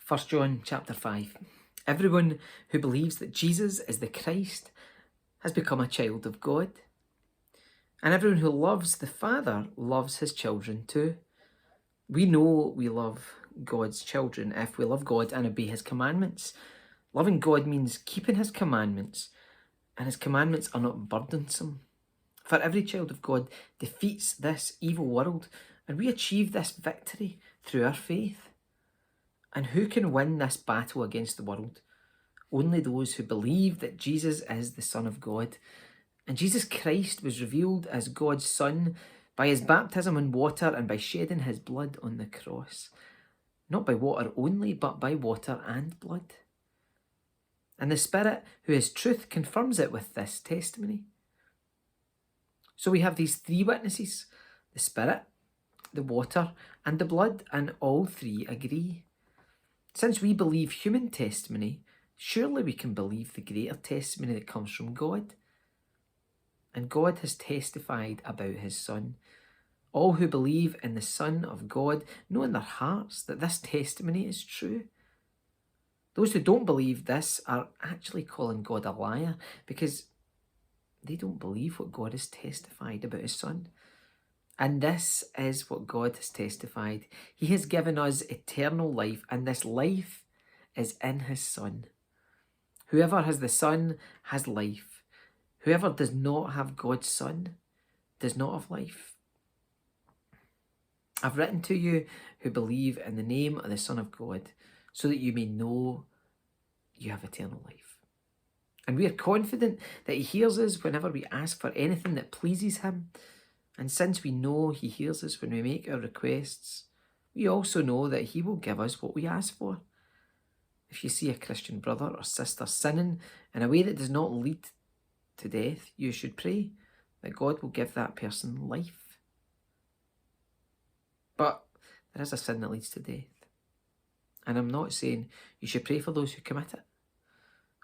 1 John chapter 5. Everyone who believes that Jesus is the Christ has become a child of God. And everyone who loves the Father loves his children too. We know we love God's children if we love God and obey his commandments. Loving God means keeping his commandments, and his commandments are not burdensome. For every child of God defeats this evil world, and we achieve this victory through our faith. And who can win this battle against the world? Only those who believe that Jesus is the Son of God. And Jesus Christ was revealed as God's Son by his baptism in water and by shedding his blood on the cross. Not by water only, but by water and blood. And the Spirit, who is truth, confirms it with this testimony. So we have these three witnesses: the Spirit, the water, and the blood, and all three agree. Since we believe human testimony, surely we can believe the greater testimony that comes from God. And God has testified about his Son. All who believe in the Son of God know in their hearts that this testimony is true. Those who don't believe this are actually calling God a liar because they don't believe what God has testified about his Son. And this is what God has testified. He has given us eternal life, and this life is in his Son. Whoever has the Son has life. Whoever does not have God's Son does not have life. I've written to you who believe in the name of the Son of God, so that you may know you have eternal life. And we are confident that he hears us whenever we ask for anything that pleases him. And since we know he hears us when we make our requests, we also know that he will give us what we ask for. If you see a Christian brother or sister sinning in a way that does not lead to death, you should pray that God will give that person life. But there is a sin that leads to death. And I'm not saying you should pray for those who commit it.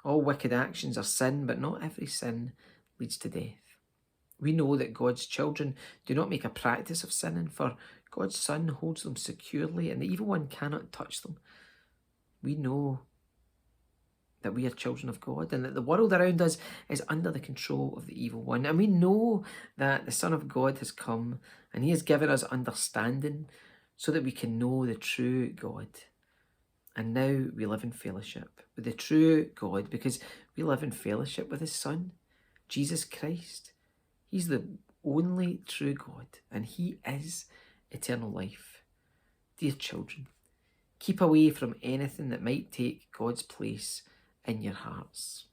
All wicked actions are sin, but not every sin leads to death. We know that God's children do not make a practice of sinning, for God's Son holds them securely and the evil one cannot touch them. We know that we are children of God and that the world around us is under the control of the evil one. And we know that the Son of God has come and he has given us understanding so that we can know the true God. And now we live in fellowship with the true God because we live in fellowship with his Son, Jesus Christ. He's the only true God, and he is eternal life. Dear children, keep away from anything that might take God's place in your hearts.